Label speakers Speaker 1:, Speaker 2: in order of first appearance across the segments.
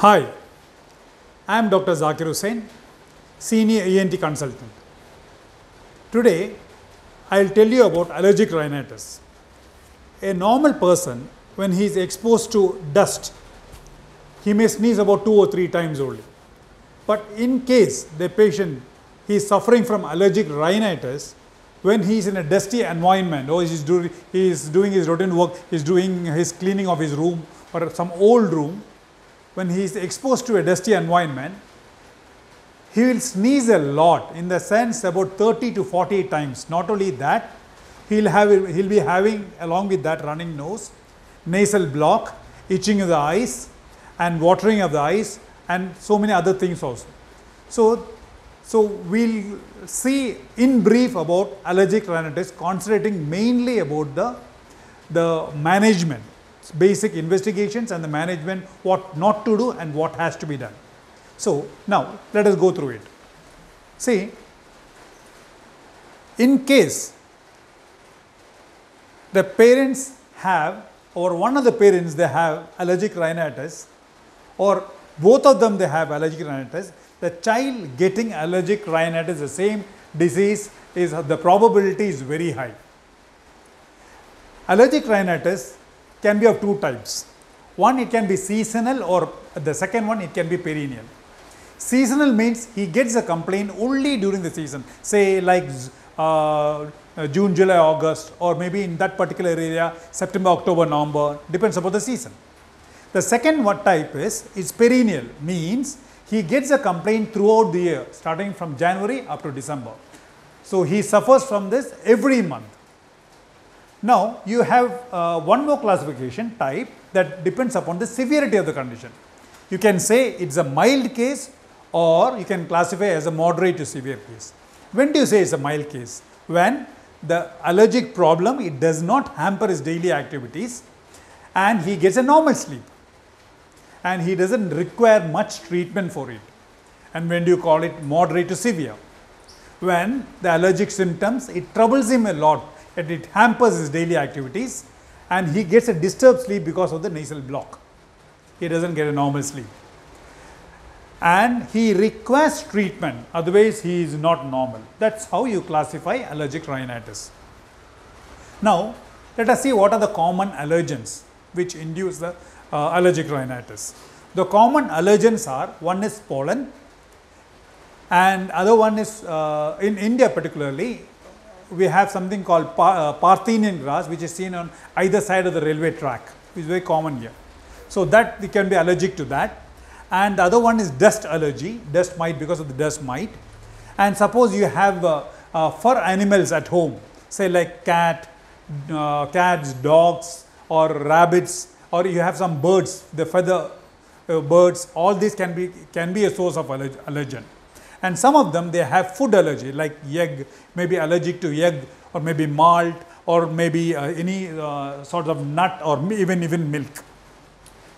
Speaker 1: Hi, I am Dr. Zakir Hussain, Senior ENT Consultant. Today, I will tell you about allergic rhinitis. A normal person, when he is exposed to dust, he may sneeze about 2 or 3 times only. But in case the patient he is suffering from allergic rhinitis, when he is in a dusty environment, or he is doing his routine work, he is doing his cleaning of his room or some old room, when he is exposed to a dusty environment, he will sneeze a lot, in the sense about 30 to 40 times. Not only that, he'll be having along with that running nose, nasal block, itching of the eyes and watering of the eyes and so many other things also. So we'll see in brief about allergic rhinitis, concentrating mainly about the management, basic investigations and the management, what not to do and what has to be done. So now let us go through it. See, in case the parents have, or one of the parents they have allergic rhinitis, or both of them they have allergic rhinitis, the child getting allergic rhinitis, the same disease, is the probability is very high. Allergic rhinitis can be of 2 types. One, it can be seasonal, or the second one, it can be perennial. Seasonal means he gets a complaint only during the season, say like June, July, August, or maybe in that particular area, September, October, November, depends upon the season. The second type is perennial, means he gets a complaint throughout the year, starting from January up to December. So he suffers from this every month. Now you have one more classification type that depends upon the severity of the condition. You can say it's a mild case, or you can classify as a moderate to severe case. When do you say it's a mild case? When the allergic problem, it does not hamper his daily activities and he gets a normal sleep and he doesn't require much treatment for it. And when do you call it moderate to severe? When the allergic symptoms, it troubles him a lot and it hampers his daily activities and he gets a disturbed sleep because of the nasal block. He doesn't get a normal sleep. And he requires treatment, otherwise he is not normal. That's how you classify allergic rhinitis. Now, let us see what are the common allergens which induce the allergic rhinitis. The common allergens are, one is pollen and other one is, in India particularly, we have something called Parthenian grass, which is seen on either side of the railway track. It's very common here. So that we can be allergic to that. And the other one is dust allergy, dust mite, because of the dust mite. And suppose you have fur animals at home, say like cats, dogs or rabbits, or you have some birds, the feather birds, all these can be a source of allergen. And some of them, they have food allergy, like egg, maybe allergic to egg, or maybe malt, or maybe any sort of nut, or even milk.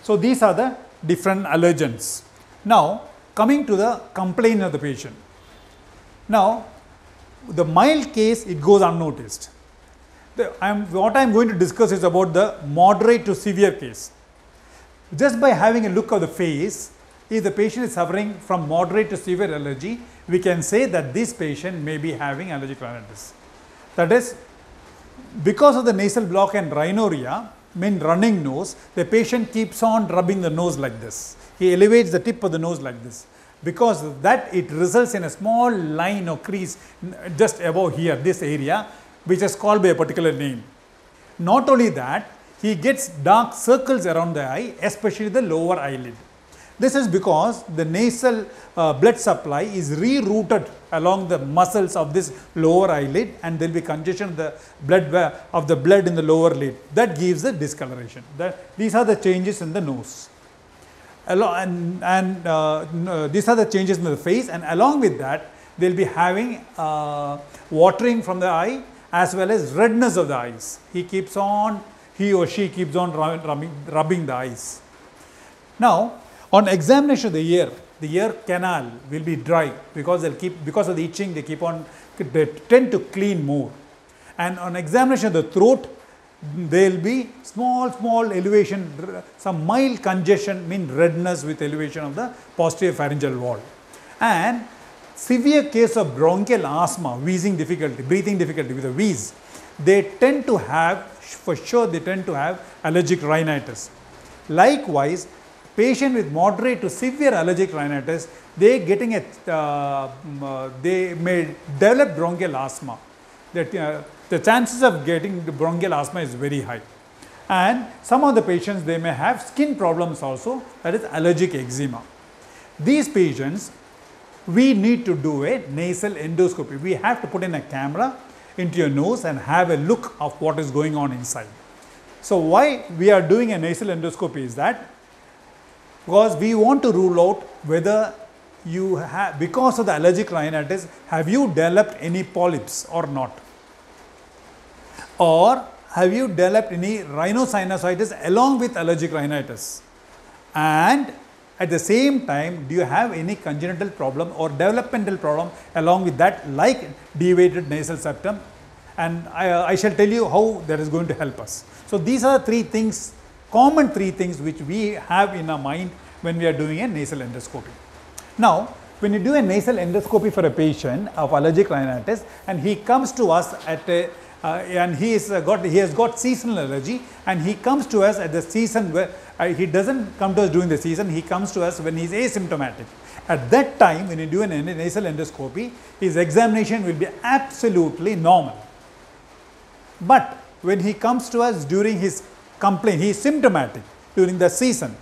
Speaker 1: So these are the different allergens. Now coming to the complaint of the patient. Now the mild case, it goes unnoticed. What I am going to discuss is about the moderate to severe case. Just by having a look of the face, if the patient is suffering from moderate to severe allergy, we can say that this patient may be having allergic rhinitis. That is, because of the nasal block and rhinorrhea, mean running nose, the patient keeps on rubbing the nose like this. He elevates the tip of the nose like this. Because of that, it results in a small line or crease just above here, this area, which is called by a particular name. Not only that, he gets dark circles around the eye, especially the lower eyelid. This is because the nasal blood supply is rerouted along the muscles of this lower eyelid, and there will be congestion of the blood in the lower lid. That gives the discoloration. These are the changes in the nose. These are the changes in the face, and along with that, they will be having watering from the eye as well as redness of the eyes. He or she keeps on rubbing the eyes. Now, on examination of the ear canal will be dry because because of the itching, they tend to clean more. And on examination of the throat, there will be small elevation, some mild congestion, mean redness with elevation of the posterior pharyngeal wall. And severe case of bronchial asthma, wheezing difficulty, breathing difficulty with a wheeze, they tend to have, for sure they tend to have allergic rhinitis. Likewise, patient with moderate to severe allergic rhinitis, they may develop bronchial asthma. The chances of getting the bronchial asthma is very high. And some of the patients, they may have skin problems also, that is allergic eczema. These patients, we need to do a nasal endoscopy. We have to put in a camera into your nose and have a look of what is going on inside. So why we are doing a nasal endoscopy is that because we want to rule out whether you have, because of the allergic rhinitis, have you developed any polyps or not? Or have you developed any rhinosinusitis along with allergic rhinitis? And at the same time, do you have any congenital problem or developmental problem along with that, like deviated nasal septum? And I shall tell you how that is going to help us. So these are three things, common three things which we have in our mind when we are doing a nasal endoscopy. Now, when you do a nasal endoscopy for a patient of allergic rhinitis and he comes to us at a and he has got seasonal allergy, and he comes to us at the season where he doesn't come to us during the season, he comes to us when he is asymptomatic. At that time, when you do a nasal endoscopy, his examination will be absolutely normal. But when he comes to us during his complaint, he is symptomatic during the season,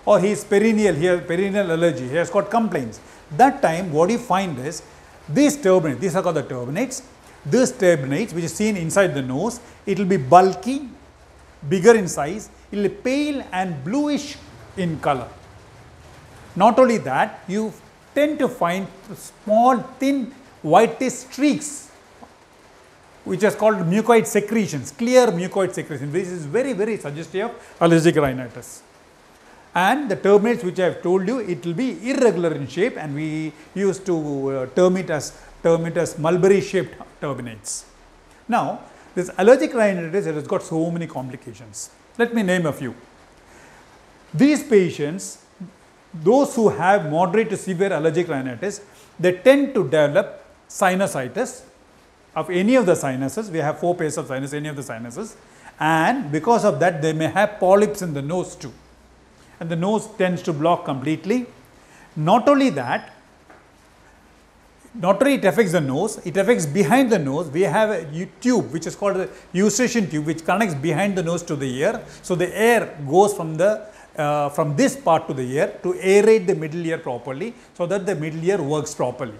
Speaker 1: or he is perennial, he has perennial allergy, he has got complaints. That time, what you find is these turbinates, these are called the turbinates. This turbinates, which is seen inside the nose, it will be bulky, bigger in size, it will be pale and bluish in color. Not only that, you tend to find small, thin, whitish streaks, which is called mucoid secretions, clear mucoid secretions, which is very suggestive of allergic rhinitis. And the turbinates, which I have told you, it will be irregular in shape, and we used to term it as mulberry shaped turbinates. Now, this allergic rhinitis, it has got so many complications. Let me name a few. These patients, those who have moderate to severe allergic rhinitis, they tend to develop sinusitis of any of the sinuses. We have 4 pairs of sinus, any of the sinuses, and because of that, they may have polyps in the nose too, and the nose tends to block completely. Not only that, not only it affects the nose, it affects behind the nose. We have a tube which is called the eustachian tube, which connects behind the nose to the ear. So the air goes from this part to the ear to aerate the middle ear properly, so that the middle ear works properly.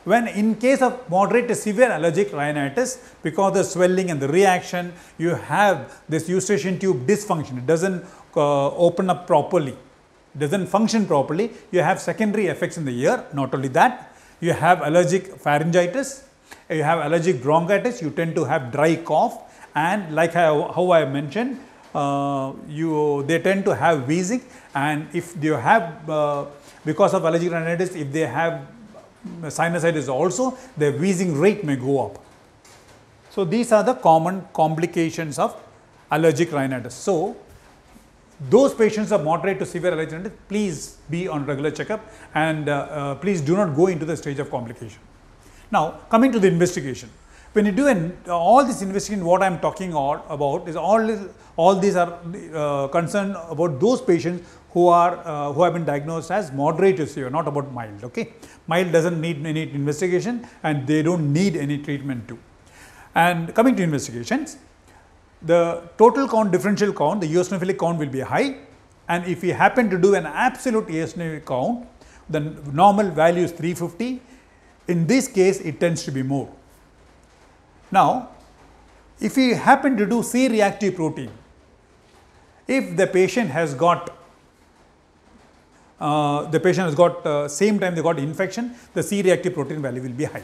Speaker 1: When in case of moderate to severe allergic rhinitis, because of the swelling and the reaction, you have this eustachian tube dysfunction. It doesn't open up properly, doesn't function properly. You have secondary effects in the ear. Not only that, you have allergic pharyngitis, you have allergic bronchitis, you tend to have dry cough, and like how I mentioned, they tend to have wheezing, and if you have, because of allergic rhinitis, if they have sinusitis also, their wheezing rate may go up. So these are the common complications of allergic rhinitis. So those patients of moderate to severe allergic rhinitis, please be on regular checkup, and please do not go into the stage of complication. Now, coming to the investigation. When you do all this investigation, what I am talking about is all these are concerned about those patients who have been diagnosed as moderate to severe, not about mild. Okay, mild doesn't need any investigation, and they don't need any treatment too. And coming to investigations, the total count, differential count, the eosinophilic count will be high, and if we happen to do an absolute eosinophilic count, the normal value is 350. In this case, it tends to be more. Now, if we happen to do C-reactive protein, if the patient has got same time they got infection, the C-reactive protein value will be high.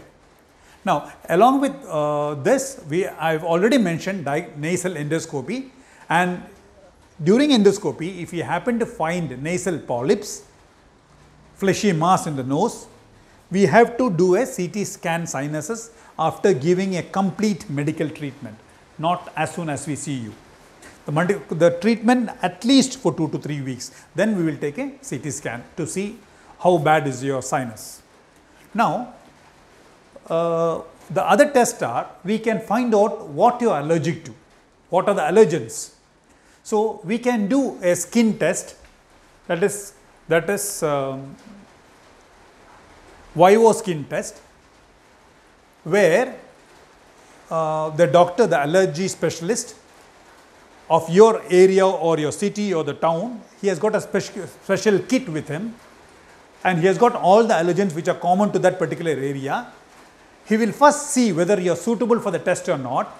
Speaker 1: Now, along with this, I have already mentioned nasal endoscopy, and during endoscopy, if you happen to find nasal polyps, fleshy mass in the nose, we have to do a CT scan sinuses after giving a complete medical treatment. not as soon as we see you. The treatment at least for 2 to 3 weeks. Then we will take a CT scan to see how bad is your sinus. Now, the other tests are, we can find out what you are allergic to, what are the allergens. So, we can do a skin test, that is Vivo skin test, where the doctor, the allergy specialist of your area or your city or the town, he has got a special kit with him, and he has got all the allergens which are common to that particular area. He will first see whether you are suitable for the test or not,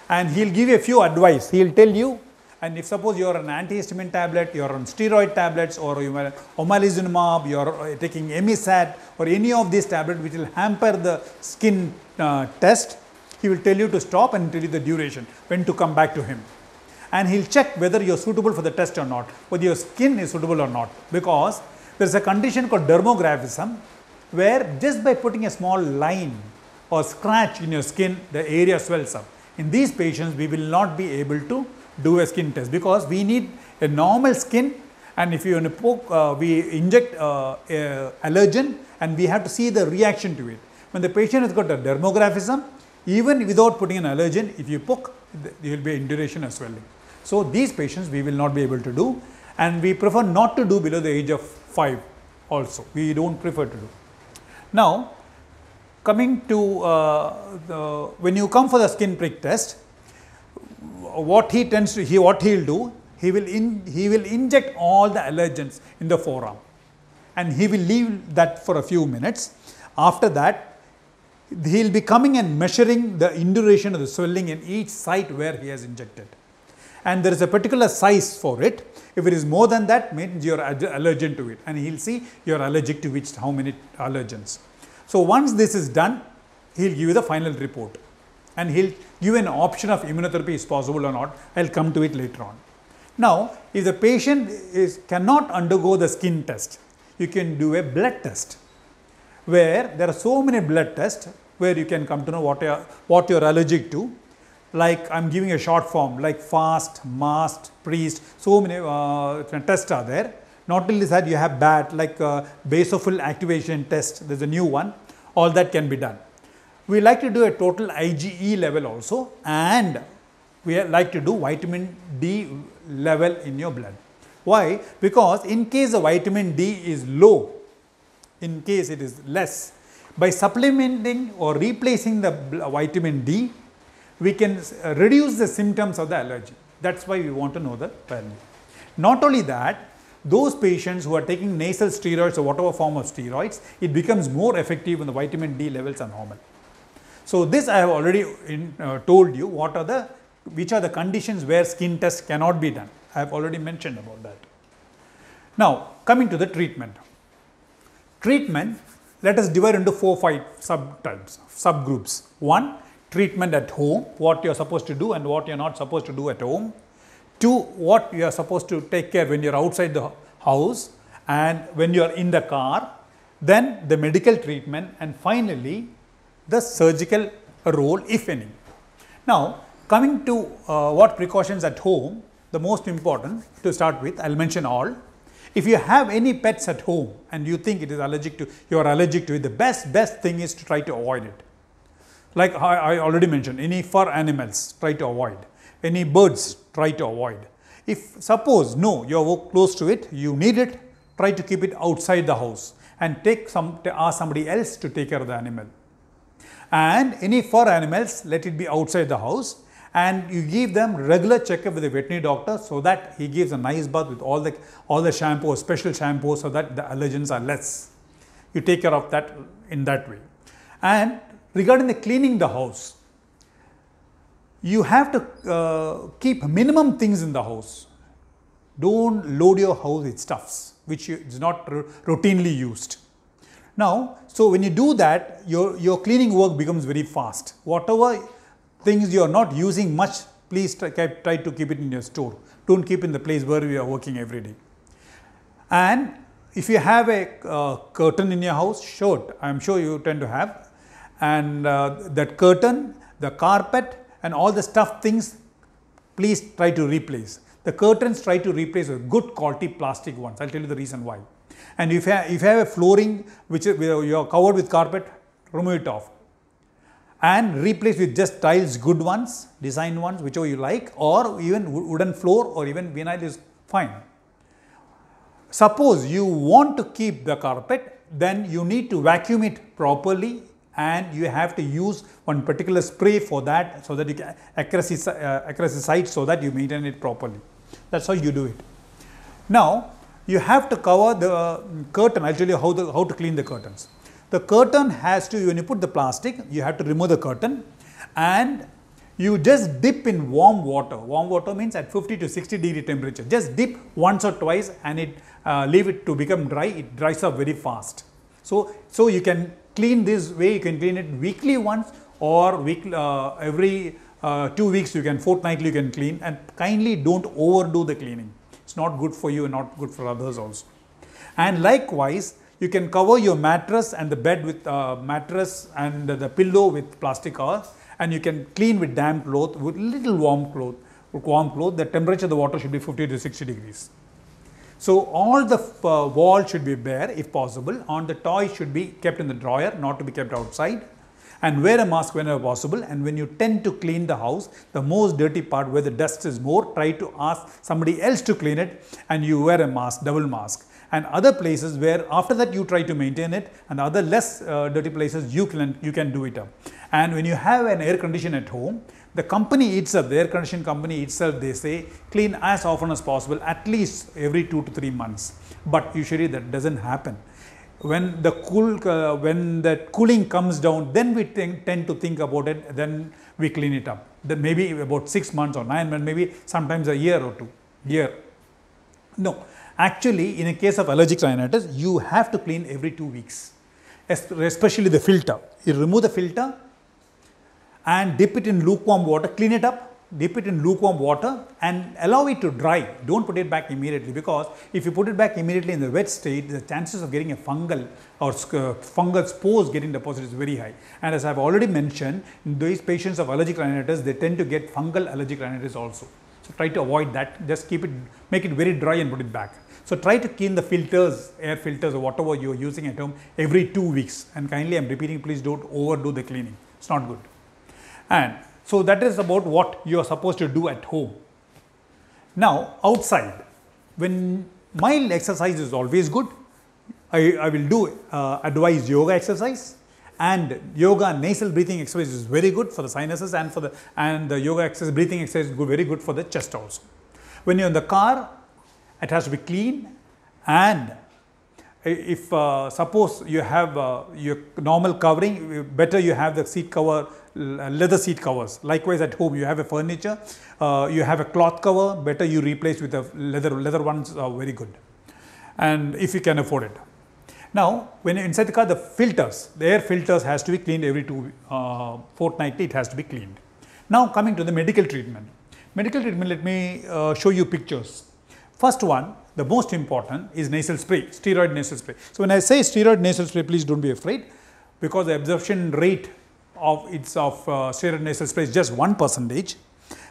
Speaker 1: and he will give you a few advice. He will tell you, and if suppose you are on antihistamine tablet, you are on steroid tablets, or you are omalizumab, you are taking Emisat, or any of these tablets which will hamper the skin test, he will tell you to stop and tell you the duration, when to come back to him. And he will check whether you are suitable for the test or not, whether your skin is suitable or not, because there is a condition called dermographism, where just by putting a small line or scratch in your skin, the area swells up. In these patients, we will not be able to do a skin test, because we need a normal skin, and if you want to poke, we inject allergen, and we have to see the reaction to it. When the patient has got a dermographism, even without putting an allergen, if you poke, there will be induration of swelling. So, these patients we will not be able to do, and we prefer not to do below the age of 5 also. We do not prefer to do. Now, coming to when you come for the skin prick test, what he will do, he will inject all the allergens in the forearm, and he will leave that for a few minutes. After that, he will be coming and measuring the induration of the swelling in each site where he has injected, and there is a particular size for it. If it is more than that, means you are allergic to it, and he will see you are allergic to which, how many allergens. So, once this is done, he will give you the final report, and he will give an option of immunotherapy is possible or not. I will come to it later on. Now, if the patient cannot undergo the skin test, you can do a blood test, where there are so many blood tests where you can come to know what you are allergic to. Like I am giving a short form like FAST, MAST, PRIEST, so many tests are there. Not only that, you have BAT like basophil activation test, there is a new one, all that can be done. We like to do a total IgE level also, and we like to do vitamin D level in your blood. Why? Because in case the vitamin D is low, in case it is less, by supplementing or replacing the vitamin D, we can reduce the symptoms of the allergy. That is why we want to know the value. Not only that, those patients who are taking nasal steroids or whatever form of steroids, it becomes more effective when the vitamin D levels are normal. So, this I have already told you which are the conditions where skin tests cannot be done. I have already mentioned about that. Now, coming to the treatment. Treatment, let us divide into 4-5 subgroups. 1, treatment at home, what you are supposed to do and what you are not supposed to do at home. 2, what you are supposed to take care when you are outside the house and when you are in the car. Then the medical treatment, and finally the surgical role, if any. Now, coming to what precautions at home, the most important to start with, I will mention all. If you have any pets at home and you think it is allergic to, you are allergic to it, the best thing is to try to avoid it. Like I already mentioned, any fur animals, try to avoid. Any birds, try to avoid. If suppose, no, you are close to it, you need it, try to keep it outside the house and ask somebody else to take care of the animal. And any fur animals, let it be outside the house, and you give them regular checkup with a veterinary doctor, so that he gives a nice bath with all the shampoo, special shampoo, so that the allergens are less. You take care of that in that way. And regarding the cleaning the house, you have to keep minimum things in the house. Don't load your house with stuffs which is not routinely used. Now, so when you do that, your cleaning work becomes very fast. Whatever things you are not using much, please try to keep it in your store. Don't keep in the place where you are working every day. And if you have a curtain in your house, I am sure you tend to have, and that curtain, the carpet and all the stuffed things, please try to replace. The curtains, try to replace with good quality plastic ones. I'll tell you the reason why. And if you have a flooring which you are covered with carpet, remove it off and replace with just tiles, good ones, design ones, whichever you like, or even wooden floor or even vinyl is fine. Suppose you want to keep the carpet, then you need to vacuum it properly, and you have to use one particular spray for that, so that you can accuracy so that you maintain it properly. That's how you do it. Now you have to cover the curtain. I'll tell you how to clean the curtains. The curtain has to, when you put the plastic, you have to remove the curtain and you just dip in warm water. Warm water means at 50 to 60 degree temperature. Just dip once or twice and leave it to become dry. It dries up very fast. So you can clean this way. You can clean it weekly once, or every 2 weeks you can, fortnightly you can clean, and kindly don't overdo the cleaning. It's not good for you and not good for others also. And likewise, you can cover your mattress and the bed with mattress and the pillow with plastic covers, and you can clean with damp cloth, with little warm cloth. The temperature of the water should be 50 to 60 degrees. So all the wall should be bare if possible, and the toys should be kept in the drawer, not to be kept outside. And wear a mask whenever possible. And when you tend to clean the house, the most dirty part where the dust is more, try to ask somebody else to clean it, and you wear a mask, double mask. And other places where after that you try to maintain it, and other less dirty places you can do it up. And when you have an air condition at home, the company itself, the air conditioning company itself, they say clean as often as possible, at least every 2 to 3 months. But usually that doesn't happen. When the cooling comes down, then we tend to think about it, then we clean it up. Then maybe about 6 months or 9 months, maybe sometimes a year or two. No, actually in a case of allergic rhinitis, you have to clean every 2 weeks, especially the filter. You remove the filter and dip it in lukewarm water, clean it up, dip it in lukewarm water and allow it to dry. Don't put it back immediately, because if you put it back immediately in the wet state, the chances of getting a fungal or fungal spores getting deposited is very high. And as I have already mentioned, in these patients of allergic rhinitis, they tend to get fungal allergic rhinitis also. So try to avoid that. Just keep it, make it very dry and put it back. So try to clean the filters, air filters or whatever you are using at home every 2 weeks. And kindly, I am repeating, please don't overdo the cleaning. It's not good. And so that is about what you are supposed to do at home. Now outside, when mild exercise is always good. I will do advise yoga exercise, and yoga nasal breathing exercise is very good for the sinuses, and the yoga exercise, breathing exercise is very good for the chest also. When you're in the car, it has to be clean, and if suppose you have your normal covering, better you have the seat cover, leather seat covers. Likewise at home, you have a furniture, you have a cloth cover, better you replace with a leather ones, very good, and if you can afford it. Now when you're inside the car, the air filters has to be cleaned every fortnightly, it has to be cleaned. Now coming to the medical treatment. Let me show you pictures. First one, the most important, is nasal spray, steroid nasal spray. So when I say steroid nasal spray, please don't be afraid, because the absorption rate of steroid nasal spray is just 1%.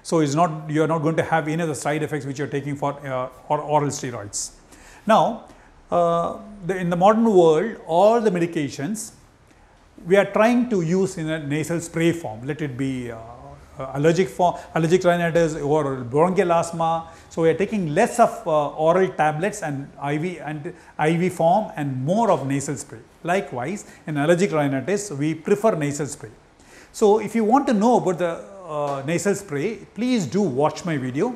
Speaker 1: So it's not, you are not going to have any of the side effects which you are taking for oral steroids. Now in the modern world, all the medications we are trying to use in a nasal spray form. Let it be allergic rhinitis or bronchial asthma. So we are taking less of oral tablets and IV form and more of nasal spray. Likewise, in allergic rhinitis, we prefer nasal spray. So if you want to know about the nasal spray, please do watch my video.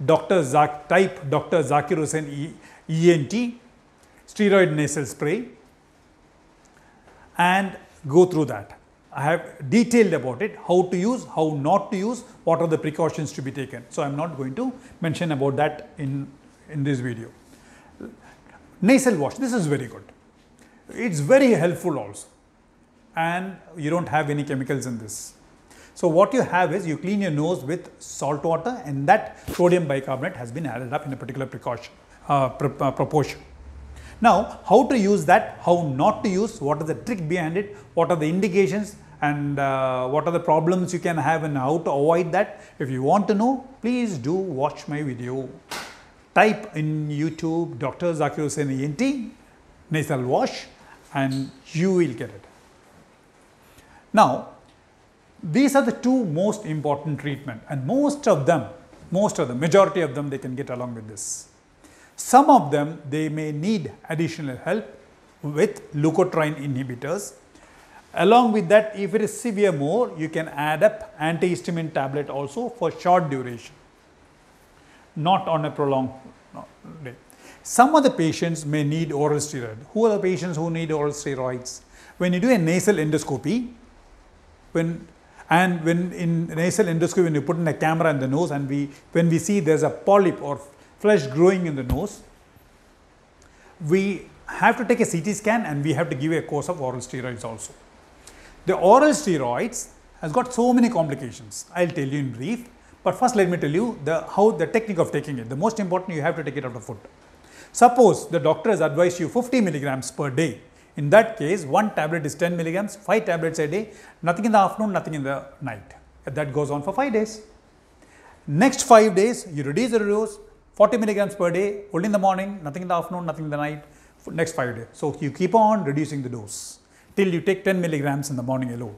Speaker 1: Type Dr. Zakir Hussain ENT, steroid nasal spray, and go through that. I have detailed about it, how to use, how not to use, what are the precautions to be taken. So I am not going to mention about that in this video. Nasal wash, this is very good. It's very helpful also, and you don't have any chemicals in this. So what you have is, you clean your nose with salt water, and that sodium bicarbonate has been added up in a particular proportion. Now how to use that, how not to use, what is the trick behind it, what are the indications, and what are the problems you can have and how to avoid that. If you want to know, please do watch my video. Type in YouTube Dr. Zakir Hussain ENT nasal wash and you will get it. Now, these are the two most important treatment, and most of them, majority of them, they can get along with this. Some of them, they may need additional help with leukotriene inhibitors. Along with that, if it is severe more, you can add up antihistamine tablet also for short duration, not on a prolonged day. Some of the patients may need oral steroid. Who are the patients who need oral steroids? When you do a nasal endoscopy, when in nasal endoscopy, when you put in a camera in the nose and when we see there's a polyp or flesh growing in the nose, we have to take a CT scan and we have to give a course of oral steroids also. The oral steroids has got so many complications. I'll tell you in brief, but first let me tell you how the technique of taking it. The most important, you have to take it out of food. Suppose the doctor has advised you 50 milligrams per day. In that case, one tablet is 10 milligrams, 5 tablets a day, nothing in the afternoon, nothing in the night. That goes on for 5 days. Next 5 days, you reduce the dose, 40 milligrams per day, only in the morning, nothing in the afternoon, nothing in the night, for next 5 days. So, you keep on reducing the dose till you take 10 milligrams in the morning alone.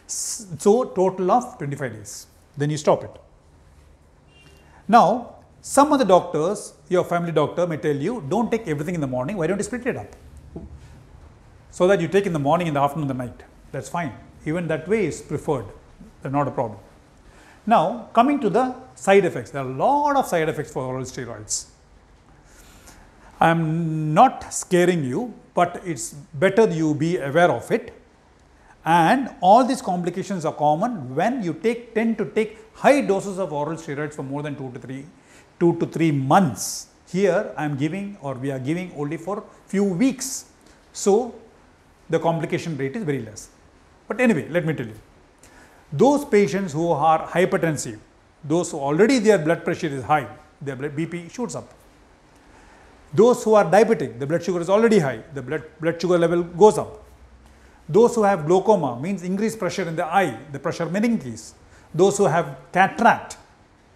Speaker 1: So, total of 25 days. Then you stop it. Now, some of the doctors, your family doctor may tell you, don't take everything in the morning, why don't you split it up? So that you take in the morning, in the afternoon, the night. That's fine. Even that way is preferred. That's not a problem. Now, coming to the side effects. There are a lot of side effects for oral steroids. I am not scaring you, but it's better you be aware of it. And all these complications are common when you tend to take high doses of oral steroids for more than 2 to 3 months. Here I am giving, or we are giving, only for few weeks. So, the complication rate is very less. But anyway, let me tell you, those patients who are hypertensive, those who already their blood pressure is high, their BP shoots up. Those who are diabetic, the blood sugar is already high, the blood sugar level goes up. Those who have glaucoma, means increased pressure in the eye, the pressure may increase. Those who have cataract,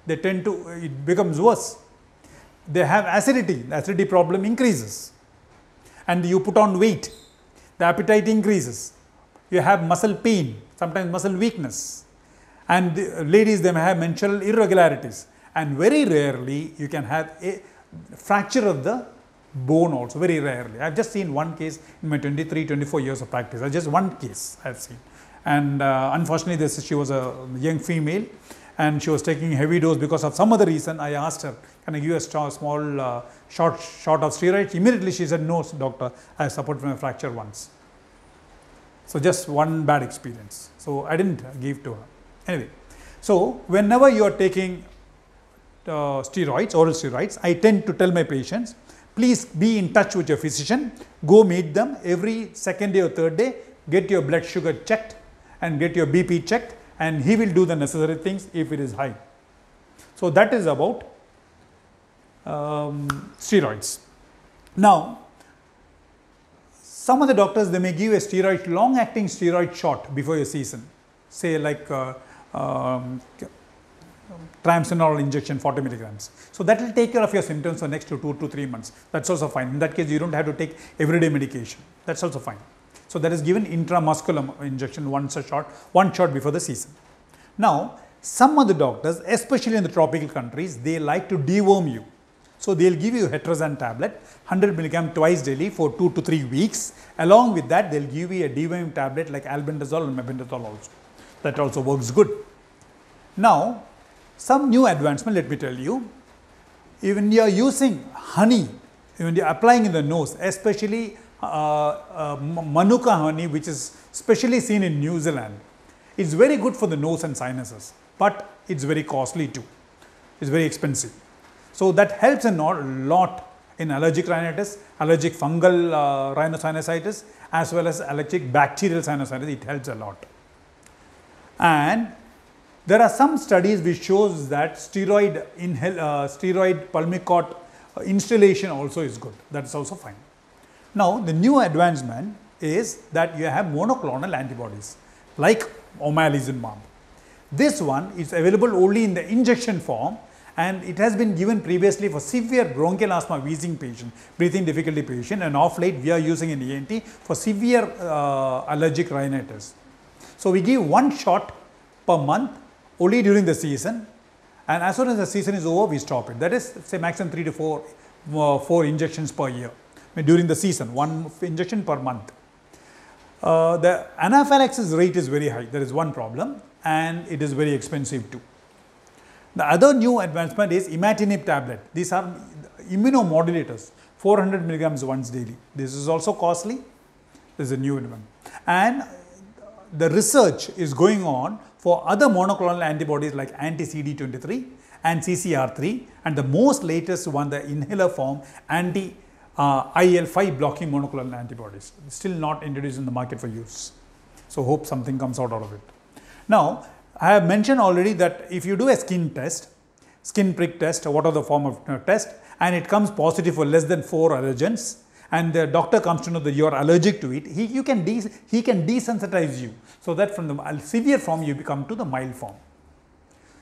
Speaker 1: they tend to, it becomes worse. They have acidity, the acidity problem increases. And you put on weight, the appetite increases. You have muscle pain, sometimes muscle weakness. And the ladies, they may have menstrual irregularities. And very rarely, you can have a fracture of the bone also, very rarely. I have just seen one case in my 24 years of practice. Just one case I have seen. And unfortunately, she was a young female and she was taking heavy dose because of some other reason. I asked her, can I give you a small shot of steroids? Immediately she said, no doctor, I suffered from a fracture once. So just one bad experience. So I didn't give to her. Anyway, so whenever you are taking steroids, oral steroids, I tend to tell my patients, please be in touch with your physician, go meet them every second day or third day, get your blood sugar checked and get your BP checked, and he will do the necessary things if it is high. So that is about steroids. Now, some of the doctors, they may give a steroid, long-acting steroid shot before your season, say like triamcinolone injection 40 milligrams. So that will take care of your symptoms for next 2 to 3 months. That's also fine. In that case, you don't have to take everyday medication. That's also fine. So that is given intramuscular injection one shot before the season. Now, some of the doctors, especially in the tropical countries, they like to deworm you. So they'll give you a Hetrazan tablet, 100 milligram twice daily for 2 to 3 weeks. Along with that, they'll give you a deworming tablet like albendazole and mebendazole also. That also works good. Now, some new advancement, let me tell you, even you are using honey, when you are applying in the nose, especially Manuka honey, which is specially seen in New Zealand, it's very good for the nose and sinuses, but it's very costly too. It's very expensive. So that helps a lot in allergic rhinitis, allergic fungal rhinosinusitis, as well as allergic bacterial sinusitis. It helps a lot. And there are some studies which shows that steroid Pulmicort instillation also is good. That is also fine. Now, the new advancement is that you have monoclonal antibodies. like omalizumab. This one is available only in the injection form, and it has been given previously for severe bronchial asthma wheezing patient, breathing difficulty patient, and of late we are using in ENT for severe allergic rhinitis. So we give one shot per month only during the season, and as soon as the season is over, we stop it. That is, say, maximum 3 to 4 injections per year during the season, one injection per month. The anaphylaxis rate is very high. There is one problem, and it is very expensive too. The other new advancement is imatinib tablet. These are immunomodulators, 400 milligrams once daily. This is also costly. This is a new one. And the research is going on for other monoclonal antibodies like anti-CD23 and CCR3, and the most latest one, the inhaler form, anti-IL-5 blocking monoclonal antibodies. Still not introduced in the market for use. So hope something comes out of it. Now, I have mentioned already that if you do a skin test, skin prick test, or what are the form of test, and it comes positive for less than 4 allergens, and the doctor comes to know that you are allergic to it, he can desensitize you, so that from the severe form you become to the mild form.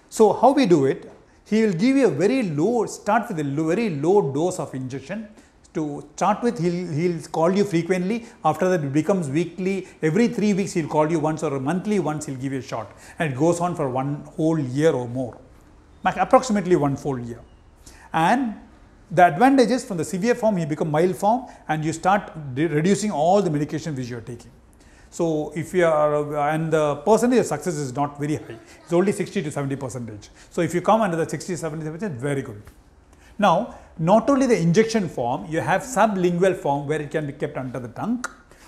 Speaker 1: So how we do it? He will give you a very low, start with a very low dose of injection. To start with, he'll call you frequently. After that, it becomes weekly. Every 3 weeks, he'll call you once, or monthly once, he'll give you a shot. And it goes on for 1 whole year or more, approximately 1 full year. And the advantage is, from the severe form, he becomes mild form, and you start reducing all the medication which you are taking. So if you are, and the percentage of success is not very high. It's only 60 to 70%. So if you come under the 60 to 70%, very good. Now, not only the injection form, you have sublingual form where it can be kept under the tongue,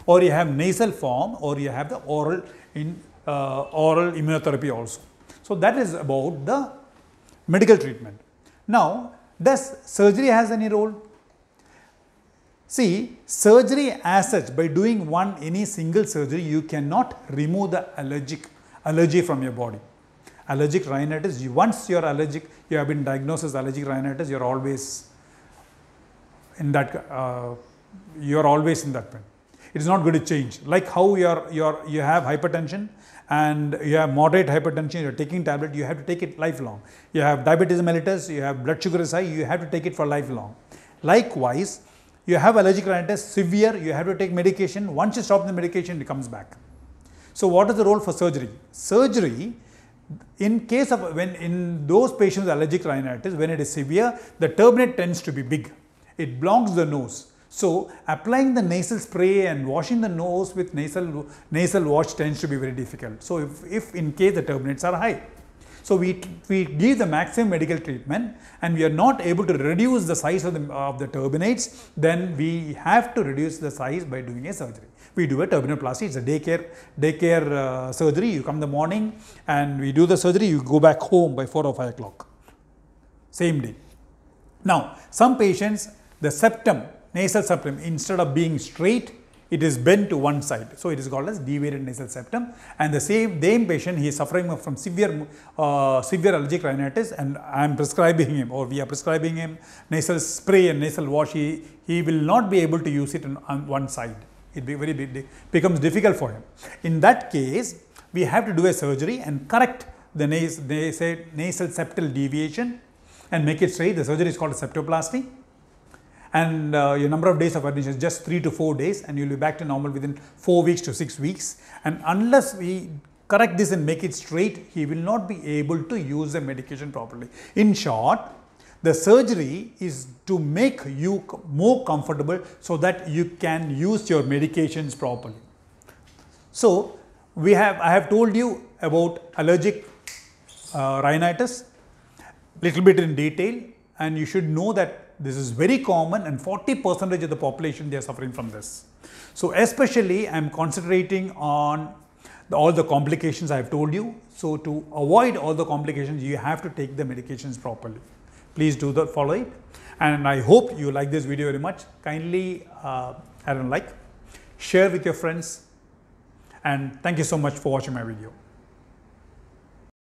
Speaker 1: or you have nasal form, or you have the oral immunotherapy also. So that is about the medical treatment. Now, does surgery has any role? See, surgery as such, by doing any single surgery, you cannot remove the allergy from your body. Allergic rhinitis, once you are allergic, you have been diagnosed as allergic rhinitis, you are always in that point. It is not going to change. Like how you have hypertension and you have moderate hypertension, you are taking tablet, you have to take it lifelong. You have diabetes mellitus, you have blood sugar is high, you have to take it for lifelong. Likewise, you have allergic rhinitis, severe, you have to take medication. Once you stop the medication, it comes back. So what is the role for surgery? Surgery, in case of in those patients with allergic rhinitis, when it is severe, the turbinate tends to be big. It blocks the nose. So applying the nasal spray and washing the nose with nasal wash tends to be very difficult. So if in case the turbinates are high. So we give the maximum medical treatment, and we are not able to reduce the size of the turbinates, then we have to reduce the size by doing a surgery. We do a turbinoplasty. It's a daycare surgery. You come in the morning and we do the surgery. You go back home by 4 or 5 o'clock, same day. Now, some patients, the septum, nasal septum, instead of being straight, it is bent to one side. So it is called as deviated nasal septum. And the same patient, he is suffering from severe allergic rhinitis, and I am prescribing him, or we are prescribing him, nasal spray and nasal wash. He will not be able to use it on one side. It becomes difficult for him. In that case, we have to do a surgery and correct the nasal septal deviation and make it straight. The surgery is called a septoplasty. And your number of days of admission is just 3 to 4 days, and you will be back to normal within 4 weeks to 6 weeks. And unless we correct this and make it straight, he will not be able to use the medication properly. In short, the surgery is to make you more comfortable so that you can use your medications properly. So I have told you about allergic rhinitis little bit in detail, and you should know that this is very common, and 40% of the population, they are suffering from this. So especially I am concentrating on all the complications I have told you. So to avoid all the complications, you have to take the medications properly. Please follow it. And I hope you like this video very much. Kindly share with your friends, and thank you so much for watching my video.